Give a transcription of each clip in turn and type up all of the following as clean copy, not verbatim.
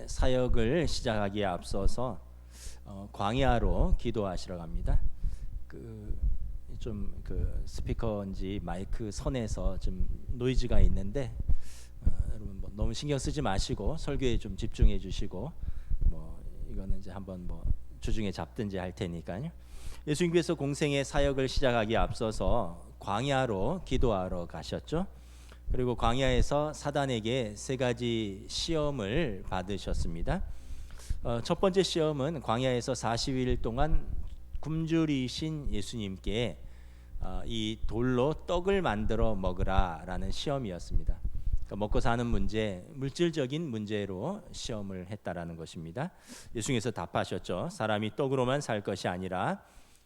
사역을 시작하기에 앞서서 광야로 기도하시러 갑니다. 그 스피커인지 마이크 선에서 좀 노이즈가 있는데 여러분 뭐 너무 신경 쓰지 마시고 설교에 좀 집중해 주시고 뭐 이거는 이제 한번 뭐 주중에 잡든지 할 테니까요. 예수님께서 공생의 사역을 시작하기에 앞서서 광야로 기도하러 가셨죠. 그리고 광야에서 사단에게 세 가지 시험을 받으셨습니다. 첫 번째 시험은 광야에서 40일 동안 굶주리신 예수님께 이 돌로 떡을 만들어 먹으라라는 시험이었습니다. 그러니까 먹고 사는 문제, 물질적인 문제로 시험을 했다라는 것입니다. 예수님께서 답하셨죠. 사람이 떡으로만 살 것이 아니라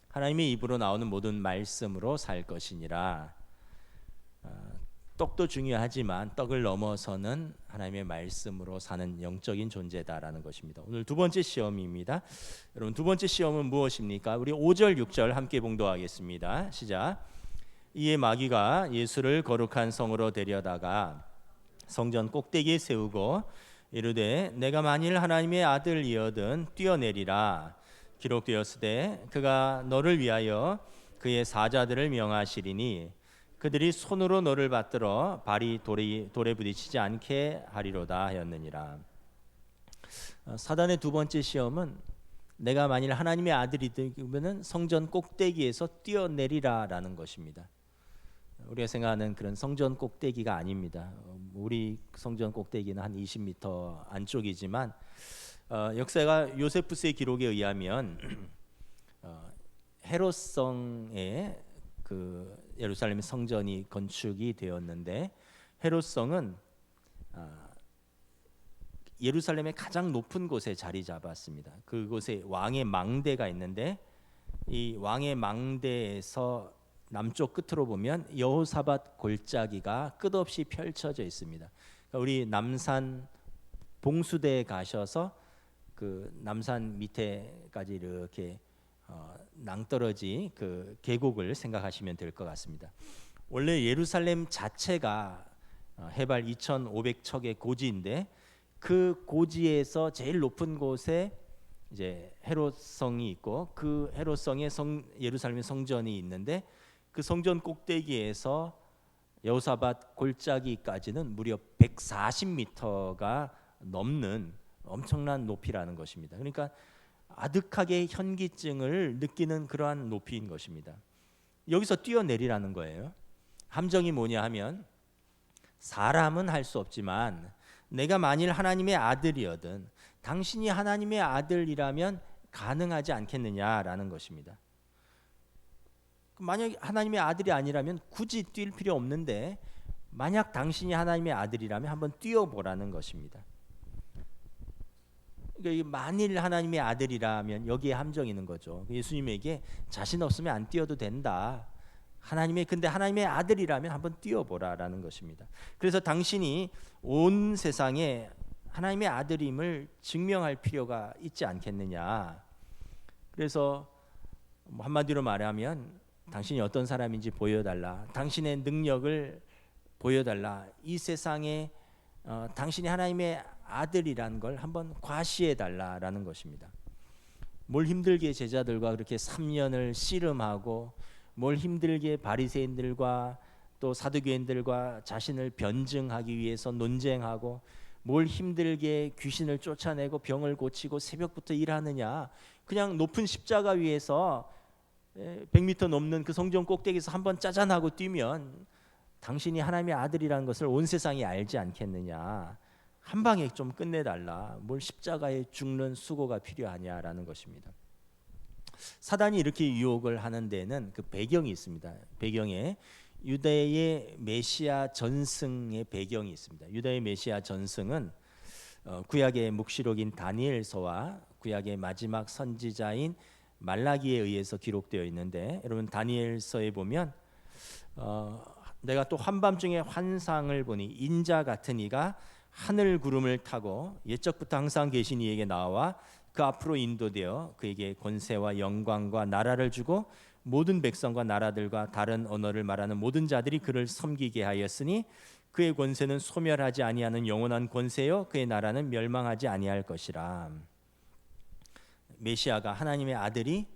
하나님의 입으로 나오는 모든 말씀으로 살 것이니라. 떡도 중요하지만 떡을 넘어서는 하나님의 말씀으로 사는 영적인 존재다라는 것입니다. 오늘 두 번째 시험입니다. 여러분 두 번째 시험은 무엇입니까? 우리 5절 6절 함께 봉독하겠습니다. 시작. 이에 마귀가 예수를 거룩한 성으로 데려다가 성전 꼭대기에 세우고 이르되 내가 만일 하나님의 아들이거든 뛰어내리라. 기록되었으되 그가 너를 위하여 그의 사자들을 명하시리니 그들이 손으로 너를 받들어 발이 돌에 부딪히지 않게 하리로다 하였느니라. 사단의 두 번째 시험은 내가 만일 하나님의 아들이 되면 성전 꼭대기에서 뛰어내리라라는 것입니다. 우리가 생각하는 그런 성전 꼭대기가 아닙니다. 우리 성전 꼭대기는 한 20m 안쪽이지만 역사가 요세푸스의 기록에 의하면 헤롯성의 그 예루살렘 성전이 건축이 되었는데 헤롯성은 예루살렘의 가장 높은 곳에 자리 잡았습니다. 그곳에 왕의 망대가 있는데 이 왕의 망대에서 남쪽 끝으로 보면 여호사밧 골짜기가 끝없이 펼쳐져 있습니다. 그러니까 우리 남산 봉수대에 가셔서 그 남산 밑에까지 이렇게 낭떠러지 그 계곡을 생각하시면 될 것 같습니다. 원래 예루살렘 자체가 해발 2,500척의 고지인데 그 고지에서 제일 높은 곳에 이제 헤롯성이 있고 그 헤롯성에 예루살렘 성전이 있는데 그 성전 꼭대기에서 여호사밧 골짜기까지는 무려 140m가 넘는 엄청난 높이라는 것입니다. 그러니까 아득하게 현기증을 느끼는 그러한 높이인 것입니다. 여기서 뛰어내리라는 거예요. 함정이 뭐냐 하면 사람은 할 수 없지만 내가 만일 하나님의 아들이거든 당신이 하나님의 아들이라면 가능하지 않겠느냐라는 것입니다. 만약 하나님의 아들이 아니라면 굳이 뛸 필요 없는데 만약 당신이 하나님의 아들이라면 한번 뛰어보라는 것입니다. 그러니까 만일 하나님의 아들이라면 여기에 함정이 있는 거죠. 예수님에게 자신 없으면 안 뛰어도 된다. 근데 하나님의 아들이라면 한번 뛰어보라라는 것입니다. 그래서 당신이 온 세상에 하나님의 아들임을 증명할 필요가 있지 않겠느냐. 그래서 한마디로 말하면 당신이 어떤 사람인지 보여달라. 당신의 능력을 보여달라. 이 세상에 당신이 하나님의 아들이란 걸 한번 과시해 달라라는 것입니다. 뭘 힘들게 제자들과 그렇게 3년을 씨름하고 뭘 힘들게 바리새인들과 또 사두개인들과 자신을 변증하기 위해서 논쟁하고 뭘 힘들게 귀신을 쫓아내고 병을 고치고 새벽부터 일하느냐. 그냥 높은 십자가 위에서 100m 넘는 그 성전 꼭대기에서 한번 짜잔하고 뛰면 당신이 하나님의 아들이라는 것을 온 세상이 알지 않겠느냐. 한 방에 좀 끝내달라. 뭘 십자가에 죽는 수고가 필요하냐라는 것입니다. 사단이 이렇게 유혹을 하는 데는 그 배경이 있습니다. 배경에 유대의 메시아 전승의 배경이 있습니다. 유대의 메시아 전승은 구약의 묵시록인 다니엘서와 구약의 마지막 선지자인 말라기에 의해서 기록되어 있는데 여러분 다니엘서에 보면 내가 또 한밤중에 환상을 보니 인자 같은 이가 하늘 구름을 타고 옛적부터 항상 계신 이에게 나와 그 앞으로 인도되어 그에게 권세와 영광과 나라를 주고 모든 백성과 나라들과 다른 언어를 말하는 모든 자들이 그를 섬기게 하였으니 그의 권세는 소멸하지 아니하는 영원한 권세요 그의 나라는 멸망하지 아니할 것이라. 메시아가 하나님의 아들이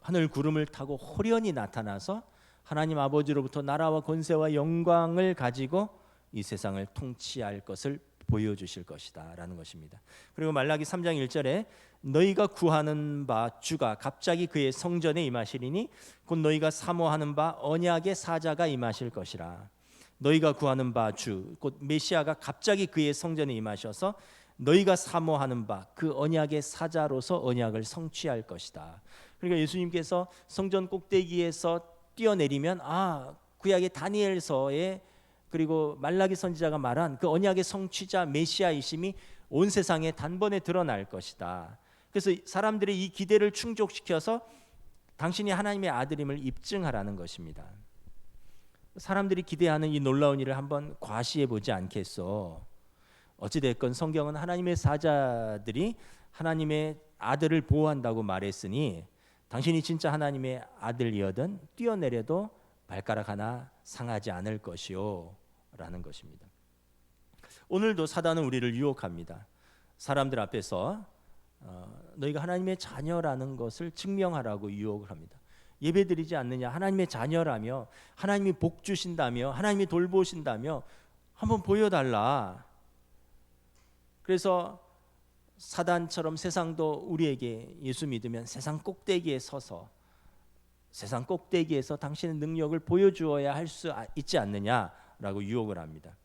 하늘 구름을 타고 호련히 나타나서 하나님 아버지로부터 나라와 권세와 영광을 가지고 이 세상을 통치할 것을 보여주실 것이다 라는 것입니다. 그리고 말라기 3장 1절에 너희가 구하는 바 주가 갑자기 그의 성전에 임하시리니 곧 너희가 사모하는 바 언약의 사자가 임하실 것이라. 너희가 구하는 바 주 곧 메시아가 갑자기 그의 성전에 임하셔서 너희가 사모하는 바 그 언약의 사자로서 언약을 성취할 것이다. 그러니까 예수님께서 성전 꼭대기에서 뛰어내리면 구약의 다니엘서에 그리고 말라기 선지자가 말한 그 언약의 성취자 메시아이심이 온 세상에 단번에 드러날 것이다. 그래서 사람들의 이 기대를 충족시켜서 당신이 하나님의 아들임을 입증하라는 것입니다. 사람들이 기대하는 이 놀라운 일을 한번 과시해 보지 않겠소? 어찌됐건 성경은 하나님의 사자들이 하나님의 아들을 보호한다고 말했으니 당신이 진짜 하나님의 아들이어든 뛰어내려도 발가락 하나 상하지 않을 것이요 라는 것입니다. 오늘도 사단은 우리를 유혹합니다. 사람들 앞에서 너희가 하나님의 자녀라는 것을 증명하라고 유혹을 합니다. 예배드리지 않느냐, 하나님의 자녀라며, 하나님이 복 주신다며, 하나님이 돌보신다며 한번 보여달라. 그래서 사단처럼 세상도 우리에게 예수 믿으면 세상 꼭대기에 서서 세상 꼭대기에서 당신의 능력을 보여주어야 할 수 있지 않느냐라고 유혹을 합니다.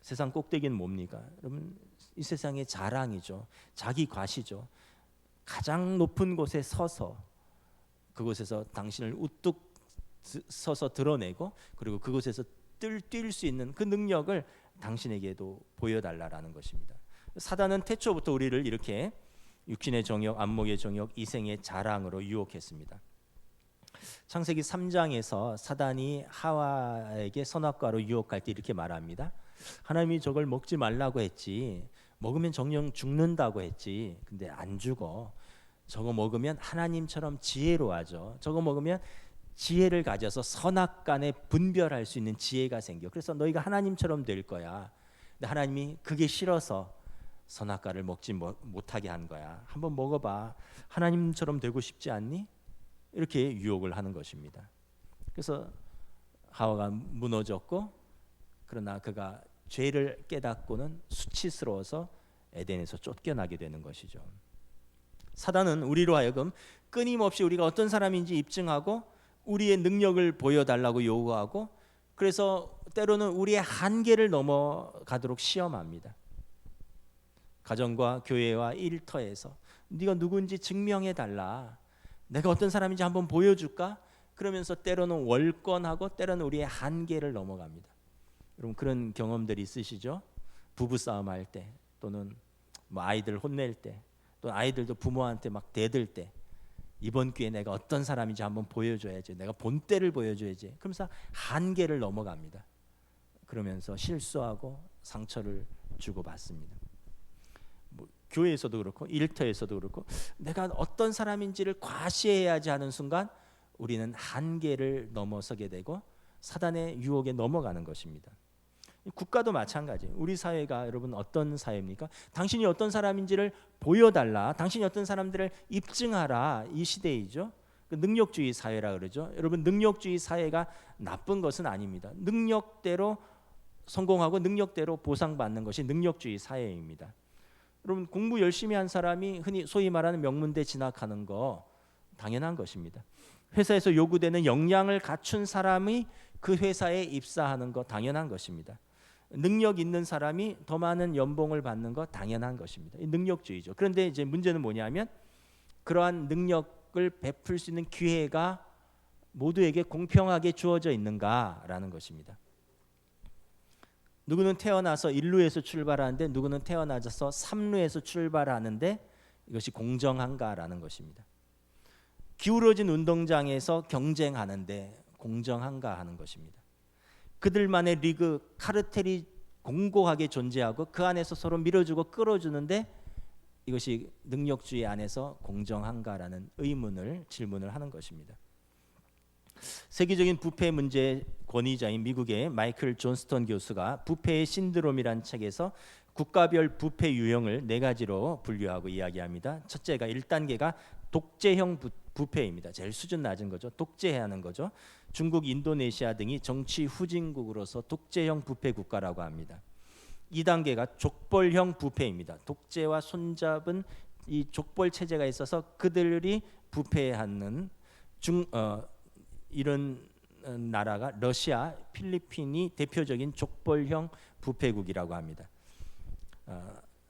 세상 꼭대기는 뭡니까? 여러분, 이 세상의 자랑이죠. 자기 과시죠. 가장 높은 곳에 서서 그곳에서 당신을 우뚝 서서 드러내고 그리고 그곳에서 뛸 수 있는 그 능력을 당신에게도 보여달라라는 것입니다. 사단은 태초부터 우리를 이렇게 육신의 정욕, 안목의 정욕, 이생의 자랑으로 유혹했습니다. 창세기 3장에서 사단이 하와에게 선악과로 유혹할 때 이렇게 말합니다. 하나님이 저걸 먹지 말라고 했지, 먹으면 정령 죽는다고 했지, 근데 안 죽어. 저거 먹으면 하나님처럼 지혜로워져. 저거 먹으면 지혜를 가져서 선악간에 분별할 수 있는 지혜가 생겨. 그래서 너희가 하나님처럼 될 거야. 근데 하나님이 그게 싫어서 선악과를 먹지 못하게 한 거야. 한번 먹어봐. 하나님처럼 되고 싶지 않니? 이렇게 유혹을 하는 것입니다. 그래서 하와가 무너졌고, 그러나 그가 죄를 깨닫고는 수치스러워서 에덴에서 쫓겨나게 되는 것이죠. 사단은 우리로 하여금 끊임없이 우리가 어떤 사람인지 입증하고 우리의 능력을 보여달라고 요구하고, 그래서 때로는 우리의 한계를 넘어가도록 시험합니다. 가정과 교회와 일터에서 네가 누군지 증명해달라, 내가 어떤 사람인지 한번 보여줄까? 그러면서 때로는 월권하고 때로는 우리의 한계를 넘어갑니다. 여러분, 그런 경험들이 있으시죠? 부부싸움 할 때, 또는 뭐 아이들 혼낼 때, 또 아이들도 부모한테 막 대들 때, 이번 기회에 내가 어떤 사람인지 한번 보여줘야지, 내가 본때를 보여줘야지. 그러면서 한계를 넘어갑니다. 그러면서 실수하고 상처를 주고받습니다. 뭐 교회에서도 그렇고 일터에서도 그렇고 내가 어떤 사람인지를 과시해야지 하는 순간 우리는 한계를 넘어서게 되고 사단의 유혹에 넘어가는 것입니다. 국가도 마찬가지예요. 우리 사회가 여러분 어떤 사회입니까? 당신이 어떤 사람인지를 보여달라, 당신이 어떤 사람들을 입증하라, 이 시대이죠. 능력주의 사회라 그러죠. 여러분, 능력주의 사회가 나쁜 것은 아닙니다. 능력대로 성공하고 능력대로 보상받는 것이 능력주의 사회입니다. 여러분, 공부 열심히 한 사람이 흔히 소위 말하는 명문대 진학하는 거 당연한 것입니다. 회사에서 요구되는 역량을 갖춘 사람이 그 회사에 입사하는 거 당연한 것입니다. 능력 있는 사람이 더 많은 연봉을 받는 거 당연한 것입니다. 능력주의죠. 그런데 이제 문제는 뭐냐면 그러한 능력을 베풀 수 있는 기회가 모두에게 공평하게 주어져 있는가라는 것입니다. 누구는 태어나서 1루에서 출발하는데 누구는 태어나서 3루에서 출발하는데 이것이 공정한가라는 것입니다. 기울어진 운동장에서 경쟁하는데 공정한가 하는 것입니다. 그들만의 리그, 카르텔이 공고하게 존재하고 그 안에서 서로 밀어주고 끌어주는데 이것이 능력주의 안에서 공정한가라는 질문을 하는 것입니다. 세계적인 부패 문제 권위자인 미국의 마이클 존스턴 교수가 부패의 신드롬이란 책에서 국가별 부패 유형을 네 가지로 분류하고 이야기합니다. 첫째가 1단계가 독재형 부패입니다. 제일 수준 낮은 거죠. 독재하는 거죠. 중국, 인도네시아 등이 정치 후진국으로서 독재형 부패 국가라고 합니다. 2단계가 족벌형 부패입니다. 독재와 손잡은 이 족벌 체제가 있어서 그들이 부패하는 이런 나라가 러시아, 필리핀이 대표적인 족벌형 부패국이라고 합니다.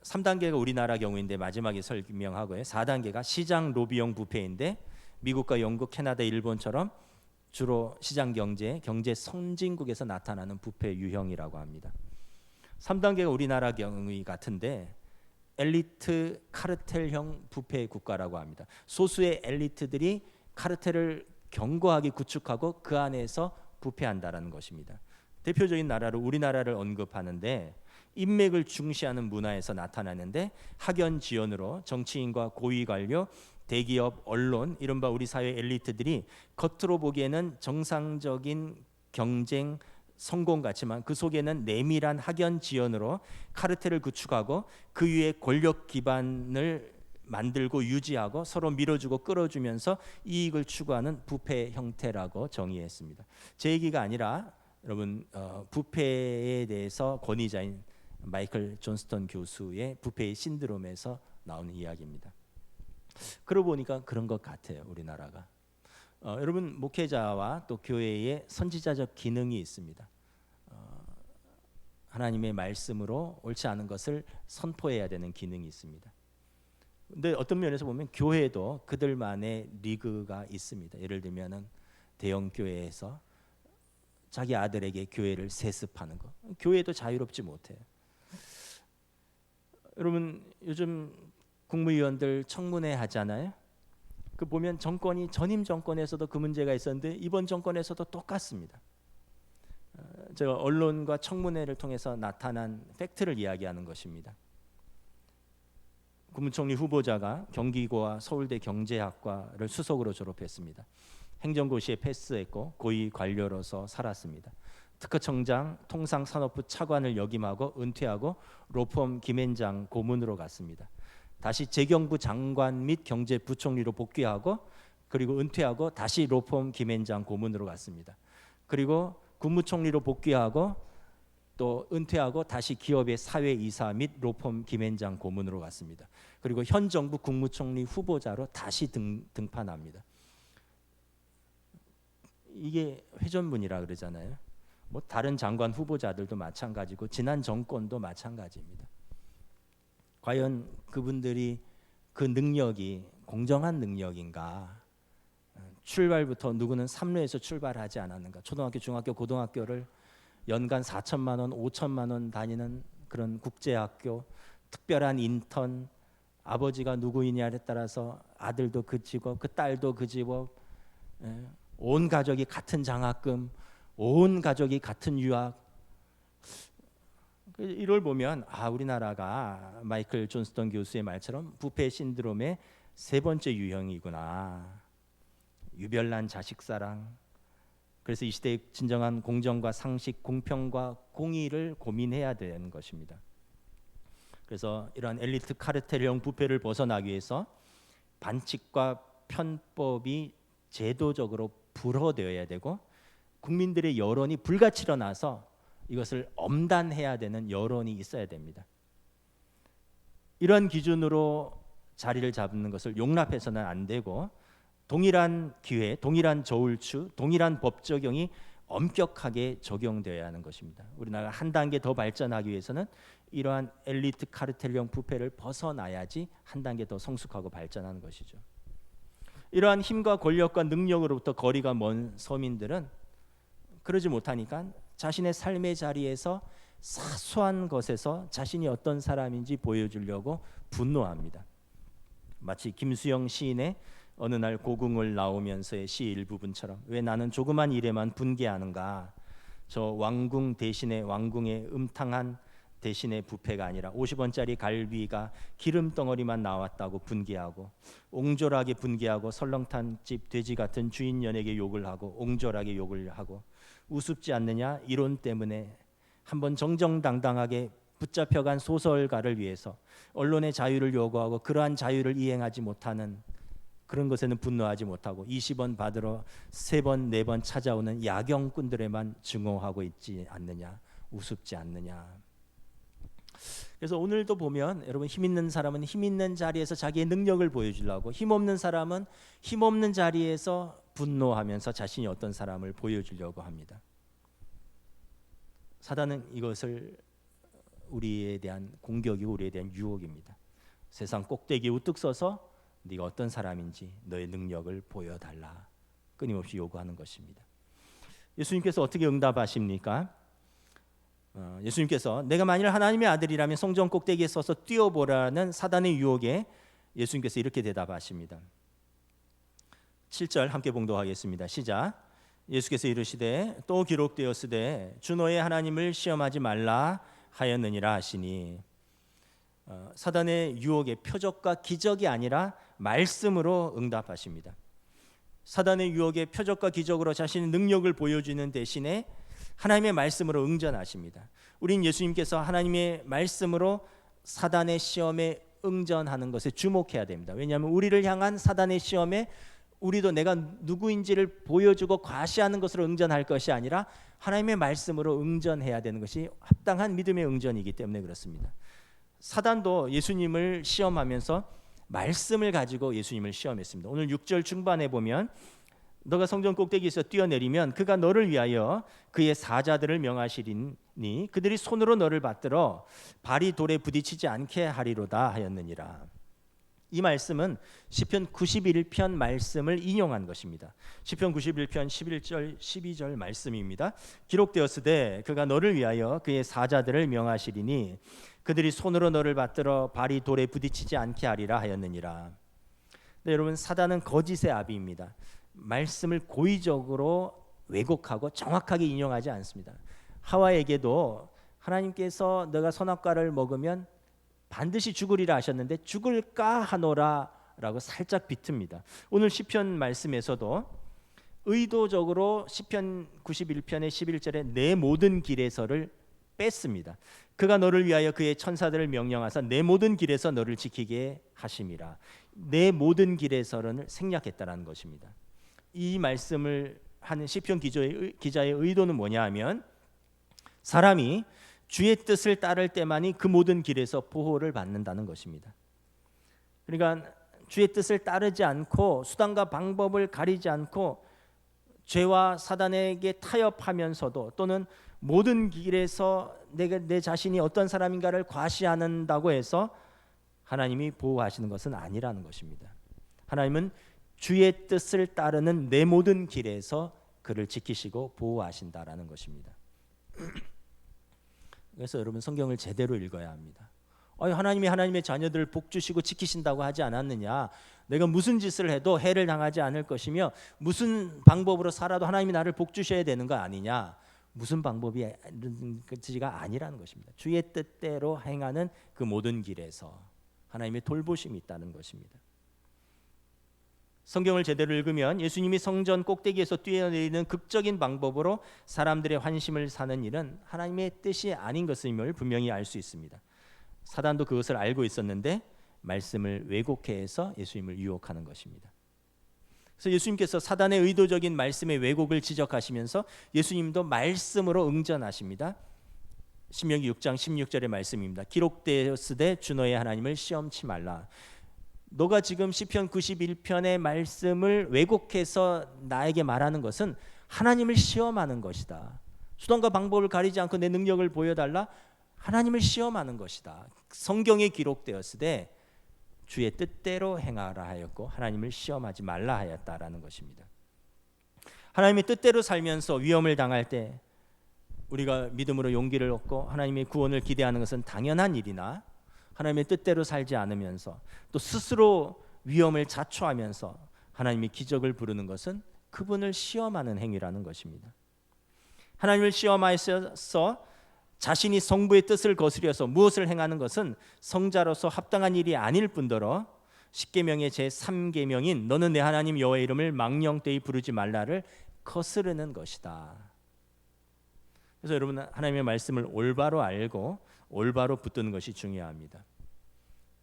3단계가 우리나라 경우인데 마지막에 설명하고요. 4단계가 시장 로비형 부패인데 미국과 영국, 캐나다, 일본처럼 주로 시장 경제 선진국에서 나타나는 부패 유형이라고 합니다. 3단계가 우리나라 경우 같은데 엘리트 카르텔형 부패 국가라고 합니다. 소수의 엘리트들이 카르텔을 견고하게 구축하고 그 안에서 부패한다라는 것입니다. 대표적인 나라로 우리나라를 언급하는데 인맥을 중시하는 문화에서 나타나는데 학연 지연으로 정치인과 고위 관료, 대기업, 언론, 이른바 우리 사회 엘리트들이 겉으로 보기에는 정상적인 경쟁 성공 같지만 그 속에는 내밀한 학연 지연으로 카르텔을 구축하고 그 위에 권력 기반을 만들고 유지하고 서로 밀어주고 끌어주면서 이익을 추구하는 부패 형태라고 정의했습니다. 제 얘기가 아니라 여러분 부패에 대해서 권위자인 마이클 존스턴 교수의 부패의 신드롬에서 나오는 이야기입니다. 그러고 보니까 그런 것 같아요. 우리나라가 여러분 목회자와 또 교회의 선지자적 기능이 있습니다. 하나님의 말씀으로 옳지 않은 것을 선포해야 되는 기능이 있습니다. 근데 어떤 면에서 보면 교회도 그들만의 리그가 있습니다. 예를 들면은 대형 교회에서 자기 아들에게 교회를 세습하는 것, 교회도 자유롭지 못해요. 여러분 요즘 국무위원들 청문회 하잖아요. 그 보면 정권이 전임 정권에서도 그 문제가 있었는데 이번 정권에서도 똑같습니다. 제가 언론과 청문회를 통해서 나타난 팩트를 이야기하는 것입니다. 국무총리 후보자가 경기고와 서울대 경제학과를 수석으로 졸업했습니다. 행정고시에 패스했고 고위 관료로서 살았습니다. 특허청장, 통상산업부 차관을 역임하고 은퇴하고 로펌 김앤장 고문으로 갔습니다. 다시 재경부 장관 및 경제부총리로 복귀하고 그리고 은퇴하고 다시 로펌 김앤장 고문으로 갔습니다. 그리고 국무총리로 복귀하고 또 은퇴하고 다시 기업의 사회이사 및 로펌 김앤장 고문으로 갔습니다. 그리고 현 정부 국무총리 후보자로 다시 등판합니다. 이게 회전문이라 그러잖아요. 뭐 다른 장관 후보자들도 마찬가지고 지난 정권도 마찬가지입니다. 과연 그분들이 그 능력이 공정한 능력인가? 출발부터 누구는 삼루에서 출발하지 않았는가? 초등학교, 중학교, 고등학교를 연간 4천만 원, 5천만 원 다니는 그런 국제학교, 특별한 인턴, 아버지가 누구이냐에 따라서 아들도 그 직업, 그 딸도 그 직업, 온 가족이 같은 장학금, 온 가족이 같은 유학. 이걸 보면 우리나라가 마이클 존스턴 교수의 말처럼 부패 신드롬의 세 번째 유형이구나. 유별난 자식사랑. 그래서 이 시대의 진정한 공정과 상식, 공평과 공의를 고민해야 되는 것입니다. 그래서 이러한 엘리트 카르텔형 부패를 벗어나기 위해서 반칙과 편법이 제도적으로 불허되어야 되고 국민들의 여론이 불같이 일어나서 이것을 엄단해야 되는 여론이 있어야 됩니다. 이런 기준으로 자리를 잡는 것을 용납해서는 안 되고 동일한 기회, 동일한 저울추, 동일한 법 적용이 엄격하게 적용되어야 하는 것입니다. 우리나라가 한 단계 더 발전하기 위해서는 이러한 엘리트 카르텔형 부패를 벗어나야지 한 단계 더 성숙하고 발전하는 것이죠. 이러한 힘과 권력과 능력으로부터 거리가 먼 서민들은 그러지 못하니까 자신의 삶의 자리에서 사소한 것에서 자신이 어떤 사람인지 보여주려고 분노합니다. 마치 김수영 시인의 어느 날 고궁을 나오면서의 시 일부분처럼 왜 나는 조그만 일에만 분개하는가? 저 왕궁 대신에 왕궁의 음탕한 대신에 부패가 아니라 50원짜리 갈비가 기름 덩어리만 나왔다고 분개하고, 옹졸하게 분개하고, 설렁탕 집 돼지 같은 주인연에게 욕을 하고 옹졸하게 욕을 하고, 우습지 않느냐? 이론 때문에 한번 정정당당하게 붙잡혀간 소설가를 위해서 언론의 자유를 요구하고 그러한 자유를 이행하지 못하는, 그런 것에는 분노하지 못하고 20원 받으러 3번 4번 찾아오는 야경꾼들에만 증오하고 있지 않느냐? 우습지 않느냐? 그래서 오늘도 보면 여러분, 힘 있는 사람은 힘 있는 자리에서 자기의 능력을 보여주려고, 힘 없는 사람은 힘 없는 자리에서 분노하면서 자신이 어떤 사람을 보여주려고 합니다. 사단은 이것을 우리에 대한 공격이고 우리에 대한 유혹입니다. 세상 꼭대기에 우뚝 서서 네가 어떤 사람인지 너의 능력을 보여달라, 끊임없이 요구하는 것입니다. 예수님께서 어떻게 응답하십니까? 예수님께서 내가 만일 하나님의 아들이라면 성전 꼭대기에 서서 뛰어보라는 사단의 유혹에 예수님께서 이렇게 대답하십니다. 7절 함께 봉독하겠습니다. 시작. 예수께서 이르시되 또 기록되었으되 주 너의 하나님을 시험하지 말라 하였느니라 하시니, 사단의 유혹의 표적과 기적이 아니라 말씀으로 응답하십니다. 사단의 유혹의 표적과 기적으로 자신의 능력을 보여주는 대신에 하나님의 말씀으로 응전하십니다. 우린 예수님께서 하나님의 말씀으로 사단의 시험에 응전하는 것에 주목해야 됩니다. 왜냐하면 우리를 향한 사단의 시험에 우리도 내가 누구인지를 보여주고 과시하는 것으로 응전할 것이 아니라 하나님의 말씀으로 응전해야 되는 것이 합당한 믿음의 응전이기 때문에 그렇습니다. 사단도 예수님을 시험하면서 말씀을 가지고 예수님을 시험했습니다. 오늘 6절 중반에 보면 너가 성전 꼭대기에서 뛰어내리면 그가 너를 위하여 그의 사자들을 명하시리니 그들이 손으로 너를 받들어 발이 돌에 부딪히지 않게 하리로다 하였느니라. 이 말씀은 시편 91편 말씀을 인용한 것입니다. 시편 91편 11절 12절 말씀입니다. 기록되었으되 그가 너를 위하여 그의 사자들을 명하시리니 그들이 손으로 너를 받들어 발이 돌에 부딪히지 않게 하리라 하였느니라. 네, 여러분, 사단은 거짓의 아비입니다. 말씀을 고의적으로 왜곡하고 정확하게 인용하지 않습니다. 하와에게도 하나님께서 너가 선악과를 먹으면 반드시 죽으리라 하셨는데 죽을까 하노라 라고 살짝 비틉니다. 오늘 시편 말씀에서도 의도적으로 시편 91편의 11절에 내 모든 길에서를 뺐습니다. 그가 너를 위하여 그의 천사들을 명령하사 내 모든 길에서 너를 지키게 하심이라. 내 모든 길에서를 생략했다라는 것입니다. 이 말씀을 하는 시편 기자의 의도는 뭐냐 하면, 사람이 주의 뜻을 따를 때만이 그 모든 길에서 보호를 받는다는 것입니다. 그러니까 주의 뜻을 따르지 않고 수단과 방법을 가리지 않고 죄와 사단에게 타협하면서도 또는 모든 길에서 내 자신이 어떤 사람인가를 과시한다고 해서 하나님이 보호하시는 것은 아니라는 것입니다. 하나님은 주의 뜻을 따르는 내 모든 길에서 그를 지키시고 보호하신다라는 것입니다. 그래서 여러분, 성경을 제대로 읽어야 합니다. 하나님이 하나님의 자녀들을 복 주시고 지키신다고 하지 않았느냐? 내가 무슨 짓을 해도 해를 당하지 않을 것이며 무슨 방법으로 살아도 하나님이 나를 복 주셔야 되는 거 아니냐? 무슨 방법이지가 아니라는 것입니다. 주의 뜻대로 행하는 그 모든 길에서 하나님의 돌보심이 있다는 것입니다. 성경을 제대로 읽으면 예수님이 성전 꼭대기에서 뛰어내리는 극적인 방법으로 사람들의 환심을 사는 일은 하나님의 뜻이 아닌 것임을 분명히 알 수 있습니다. 사단도 그것을 알고 있었는데 말씀을 왜곡해서 예수님을 유혹하는 것입니다. 그래서 예수님께서 사단의 의도적인 말씀의 왜곡을 지적하시면서 예수님도 말씀으로 응전하십니다. 신명기 6장 16절의 말씀입니다. 기록되었으되 주 너의 하나님을 시험치 말라. 너가 지금 시편 91편의 말씀을 왜곡해서 나에게 말하는 것은 하나님을 시험하는 것이다. 수단과 방법을 가리지 않고 내 능력을 보여달라. 하나님을 시험하는 것이다. 성경에 기록되었으되 주의 뜻대로 행하라 하였고 하나님을 시험하지 말라 하였다라는 것입니다. 하나님의 뜻대로 살면서 위험을 당할 때 우리가 믿음으로 용기를 얻고 하나님의 구원을 기대하는 것은 당연한 일이나, 하나님의 뜻대로 살지 않으면서 또 스스로 위험을 자초하면서 하나님의 기적을 부르는 것은 그분을 시험하는 행위라는 것입니다. 하나님을 시험하여서 자신이 성부의 뜻을 거스려서 무엇을 행하는 것은 성자로서 합당한 일이 아닐 뿐더러 십계명의 제3계명인 너는 내 하나님 여호와의 이름을 망령되이 부르지 말라를 거스르는 것이다. 그래서 여러분, 하나님의 말씀을 올바로 알고 올바로 붙드는 것이 중요합니다.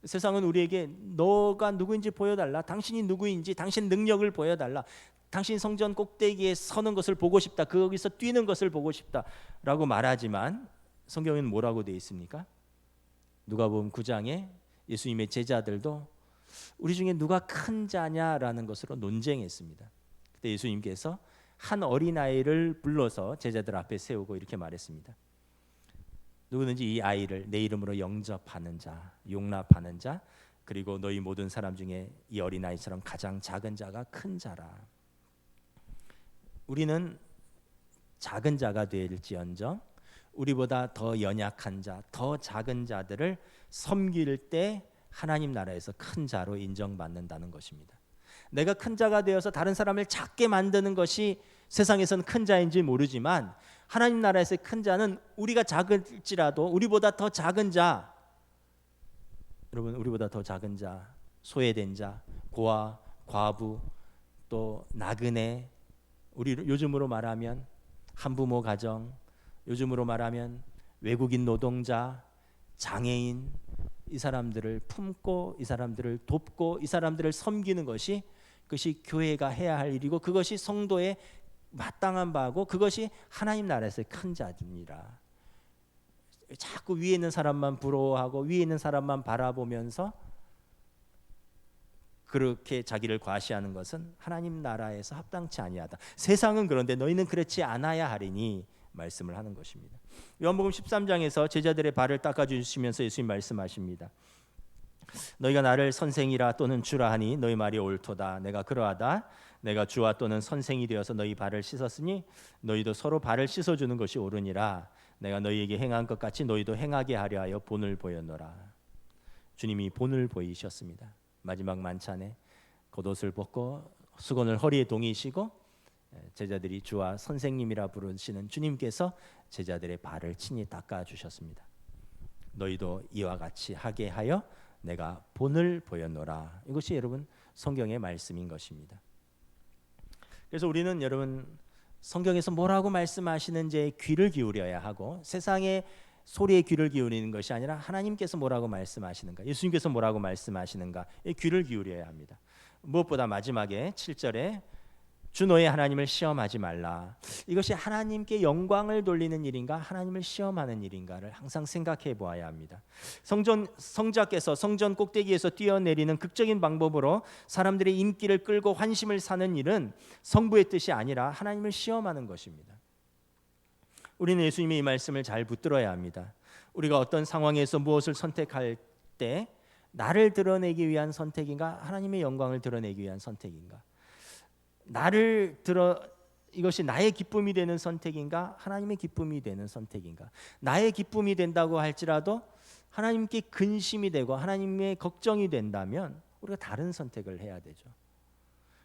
세상은 우리에게 너가 누구인지 보여달라, 당신이 누구인지, 당신 능력을 보여달라, 당신 성전 꼭대기에 서는 것을 보고 싶다, 거기서 뛰는 것을 보고 싶다라고 말하지만 성경에는 뭐라고 되어 있습니까? 누가복음 9장에 예수님의 제자들도 우리 중에 누가 큰 자냐라는 것으로 논쟁했습니다. 그때 예수님께서 한 어린아이를 불러서 제자들 앞에 세우고 이렇게 말했습니다. 누구든지 이 아이를 내 이름으로 영접하는 자, 용납하는 자, 그리고 너희 모든 사람 중에 이 어린아이처럼 가장 작은 자가 큰 자라. 우리는 작은 자가 될지언정 우리보다 더 연약한 자, 더 작은 자들을 섬길 때 하나님 나라에서 큰 자로 인정받는다는 것입니다. 내가 큰 자가 되어서 다른 사람을 작게 만드는 것이 세상에서는 큰 자인지 모르지만 하나님 나라에서의 큰 자는 우리가 작을지라도 우리보다 더 작은 자, 여러분, 우리보다 더 작은 자, 소외된 자, 고아, 과부, 또 나그네, 우리 요즘으로 말하면 한부모 가정, 요즘으로 말하면 외국인 노동자, 장애인, 이 사람들을 품고 이 사람들을 돕고 이 사람들을 섬기는 것이, 그것이 교회가 해야 할 일이고 그것이 성도의 마땅한 바고 그것이 하나님 나라에서의 큰 자입니다. 자꾸 위에 있는 사람만 부러워하고 위에 있는 사람만 바라보면서 그렇게 자기를 과시하는 것은 하나님 나라에서 합당치 아니하다. 세상은 그런데 너희는 그렇지 않아야 하리니 말씀을 하는 것입니다. 요한복음 13장에서 제자들의 발을 닦아주시면서 예수님 말씀하십니다. 너희가 나를 선생이라 또는 주라 하니 너희 말이 옳도다. 내가 그러하다. 내가 주와 또는 선생이 되어서 너희 발을 씻었으니 너희도 서로 발을 씻어주는 것이 옳으니라. 내가 너희에게 행한 것 같이 너희도 행하게 하려 하여 본을 보였노라. 주님이 본을 보이셨습니다. 마지막 만찬에 겉옷을 벗고 수건을 허리에 동이시고 제자들이 주와 선생님이라 부르시는 주님께서 제자들의 발을 친히 닦아주셨습니다. 너희도 이와 같이 하게 하여 내가 본을 보였노라. 이것이 여러분 성경의 말씀인 것입니다. 그래서 우리는 여러분 성경에서 뭐라고 말씀하시는지에 귀를 기울여야 하고 세상의 소리에 귀를 기울이는 것이 아니라 하나님께서 뭐라고 말씀하시는가, 예수님께서 뭐라고 말씀하시는가에 귀를 기울여야 합니다. 무엇보다 마지막에 7절에 주 너의 하나님을 시험하지 말라. 이것이 하나님께 영광을 돌리는 일인가 하나님을 시험하는 일인가를 항상 생각해 보아야 합니다. 성자께서 성전 꼭대기에서 뛰어내리는 극적인 방법으로 사람들의 인기를 끌고 환심을 사는 일은 성부의 뜻이 아니라 하나님을 시험하는 것입니다. 우리는 예수님의 이 말씀을 잘 붙들어야 합니다. 우리가 어떤 상황에서 무엇을 선택할 때 나를 드러내기 위한 선택인가 하나님의 영광을 드러내기 위한 선택인가, 이것이 나의 기쁨이 되는 선택인가 하나님의 기쁨이 되는 선택인가, 나의 기쁨이 된다고 할지라도 하나님께 근심이 되고 하나님의 걱정이 된다면 우리가 다른 선택을 해야 되죠.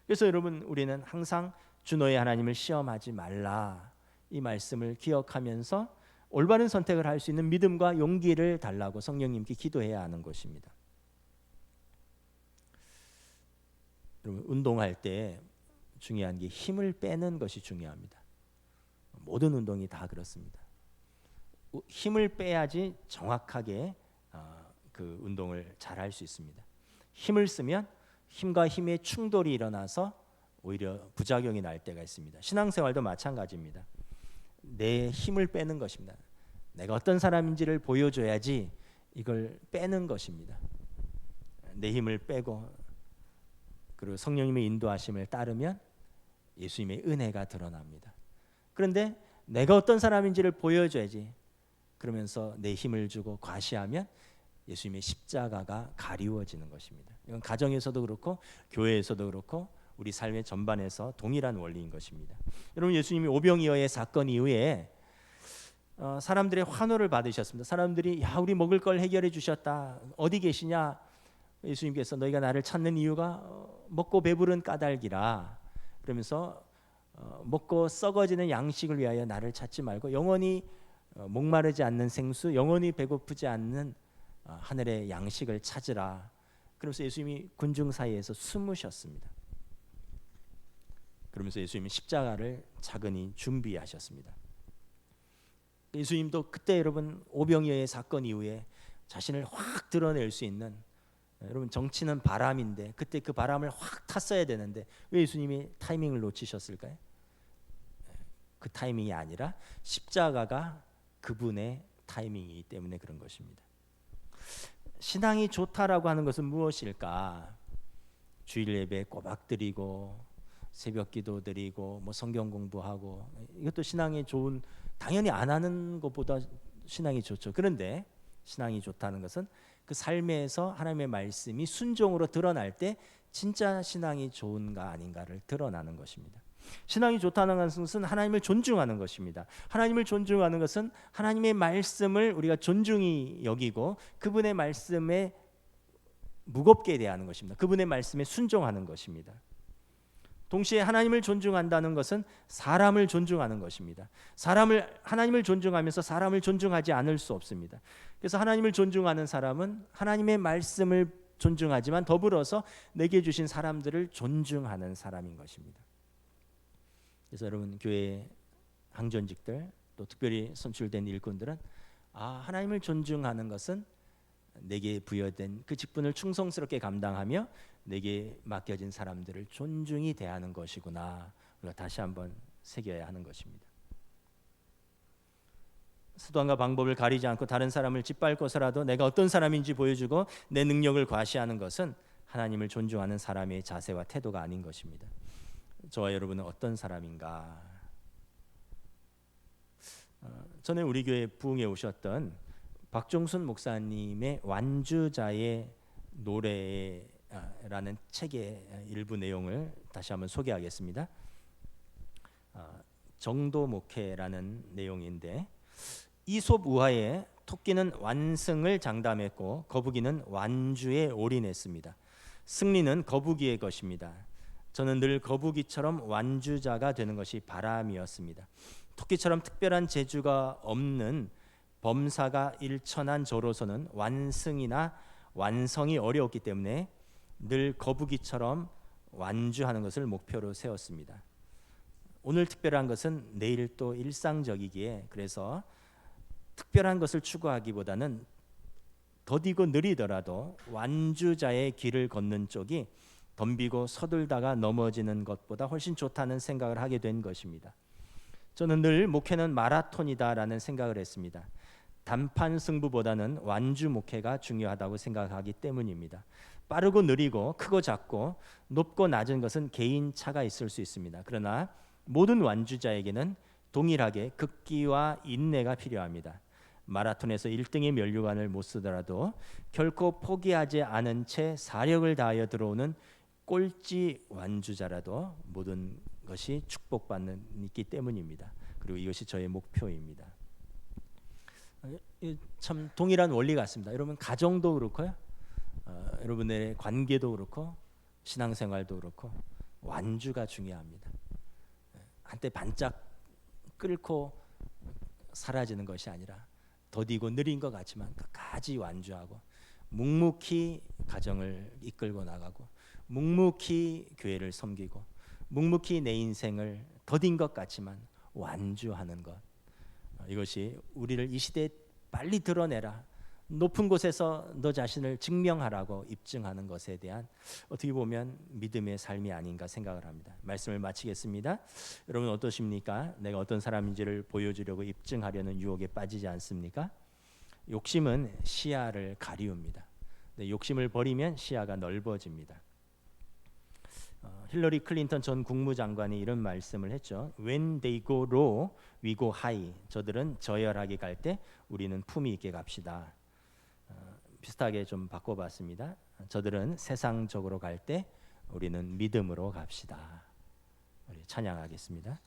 그래서 여러분 우리는 항상 주 너의 하나님을 시험하지 말라 이 말씀을 기억하면서 올바른 선택을 할 수 있는 믿음과 용기를 달라고 성령님께 기도해야 하는 것입니다. 여러분 운동할 때 중요한 게 힘을 빼는 것이 중요합니다. 모든 운동이 다 그렇습니다. 힘을 빼야지 정확하게 그 운동을 잘 할 수 있습니다. 힘을 쓰면 힘과 힘의 충돌이 일어나서 오히려 부작용이 날 때가 있습니다. 신앙생활도 마찬가지입니다. 내 힘을 빼는 것입니다. 내가 어떤 사람인지를 보여줘야지 이걸 빼는 것입니다. 내 힘을 빼고 그리고 성령님의 인도하심을 따르면 예수님의 은혜가 드러납니다. 그런데 내가 어떤 사람인지를 보여줘야지 그러면서 내 힘을 주고 과시하면 예수님의 십자가가 가리워지는 것입니다. 이건 가정에서도 그렇고 교회에서도 그렇고 우리 삶의 전반에서 동일한 원리인 것입니다. 여러분 예수님이 오병이어의 사건 이후에 사람들의 환호를 받으셨습니다. 사람들이 야 우리 먹을 걸 해결해 주셨다. 어디 계시냐? 예수님께서 너희가 나를 찾는 이유가 먹고 배부른 까닭이라. 그러면서 먹고 썩어지는 양식을 위하여 나를 찾지 말고 영원히 목마르지 않는 생수, 영원히 배고프지 않는 하늘의 양식을 찾으라. 그러면서 예수님이 군중 사이에서 숨으셨습니다. 그러면서 예수님이 십자가를 차근히 준비하셨습니다. 예수님도 그때 여러분 오병이어의 사건 이후에 자신을 확 드러낼 수 있는, 여러분 정치는 바람인데 그때 그 바람을 확 탔어야 되는데 왜 예수님이 타이밍을 놓치셨을까요? 그 타이밍이 아니라 십자가가 그분의 타이밍이기 때문에 그런 것입니다. 신앙이 좋다라고 하는 것은 무엇일까? 주일 예배 꼬박 드리고 새벽 기도 드리고 뭐 성경 공부하고, 이것도 신앙이 좋은, 당연히 안 하는 것보다 신앙이 좋죠. 그런데 신앙이 좋다는 것은 그 삶에서 하나님의 말씀이 순종으로 드러날 때 진짜 신앙이 좋은가 아닌가를 드러나는 것입니다. 신앙이 좋다는 것은 하나님을 존중하는 것입니다. 하나님을 존중하는 것은 하나님의 말씀을 우리가 존중히 여기고 그분의 말씀에 무겁게 대하는 것입니다. 그분의 말씀에 순종하는 것입니다. 동시에 하나님을 존중한다는 것은 사람을 존중하는 것입니다. 하나님을 존중하면서 사람을 존중하지 않을 수 없습니다. 그래서 하나님을 존중하는 사람은 하나님의 말씀을 존중하지만 더불어서 내게 주신 사람들을 존중하는 사람인 것입니다. 그래서 여러분 교회 항전직들 또 특별히 선출된 일꾼들은 하나님을 존중하는 것은 내게 부여된 그 직분을 충성스럽게 감당하며 내게 맡겨진 사람들을 존중히 대하는 것이구나, 우리가 다시 한번 새겨야 하는 것입니다. 수단과 방법을 가리지 않고 다른 사람을 짓밟고서라도 내가 어떤 사람인지 보여주고 내 능력을 과시하는 것은 하나님을 존중하는 사람의 자세와 태도가 아닌 것입니다. 저와 여러분은 어떤 사람인가? 전에 우리 교회 부흥에 오셨던 박종순 목사님의 완주자의 노래라는 책의 일부 내용을 다시 한번 소개하겠습니다. 정도 목회라는 내용인데, 이솝 우화에 토끼는 완승을 장담했고 거북이는 완주에 올인했습니다. 승리는 거북이의 것입니다. 저는 늘 거북이처럼 완주자가 되는 것이 바람이었습니다. 토끼처럼 특별한 재주가 없는 범사가 일천한 저로서는 완승이나 완성이 어려웠기 때문에 늘 거북이처럼 완주하는 것을 목표로 세웠습니다. 오늘 특별한 것은 내일 또 일상적이기에, 그래서 특별한 것을 추구하기보다는 더디고 느리더라도 완주자의 길을 걷는 쪽이 덤비고 서둘다가 넘어지는 것보다 훨씬 좋다는 생각을 하게 된 것입니다. 저는 늘 목회는 마라톤이다라는 생각을 했습니다. 단판 승부보다는 완주 목회가 중요하다고 생각하기 때문입니다. 빠르고 느리고 크고 작고 높고 낮은 것은 개인 차가 있을 수 있습니다. 그러나 모든 완주자에게는 동일하게 극기와 인내가 필요합니다. 마라톤에서 1등의 면류관을 못 쓰더라도 결코 포기하지 않은 채 사력을 다하여 들어오는 꼴찌 완주자라도 모든 것이 축복받는 있기 때문입니다. 그리고 이것이 저의 목표입니다. 참 동일한 원리 같습니다. 여러분 가정도 그렇고요, 여러분의 관계도 그렇고 신앙생활도 그렇고 완주가 중요합니다. 한때 반짝 끓고 사라지는 것이 아니라 더디고 느린 것 같지만 끝까지 완주하고 묵묵히 가정을 이끌고 나가고 묵묵히 교회를 섬기고 묵묵히 내 인생을 더딘 것 같지만 완주하는 것, 이것이 우리를 이 시대에 빨리 드러내라, 높은 곳에서 너 자신을 증명하라고 입증하는 것에 대한 어떻게 보면 믿음의 삶이 아닌가 생각을 합니다. 말씀을 마치겠습니다. 여러분 어떠십니까? 내가 어떤 사람인지를 보여주려고 입증하려는 유혹에 빠지지 않습니까? 욕심은 시야를 가리웁니다. 욕심을 버리면 시야가 넓어집니다. 힐러리 클린턴 전 국무장관이 이런 말씀을 했죠. When they go low, we go high. 저들은 저열하게 갈 때 우리는 품위 있게 갑시다. 비슷하게 좀 바꿔봤습니다. 저들은 세상적으로 갈 때 우리는 믿음으로 갑시다. 우리 찬양하겠습니다.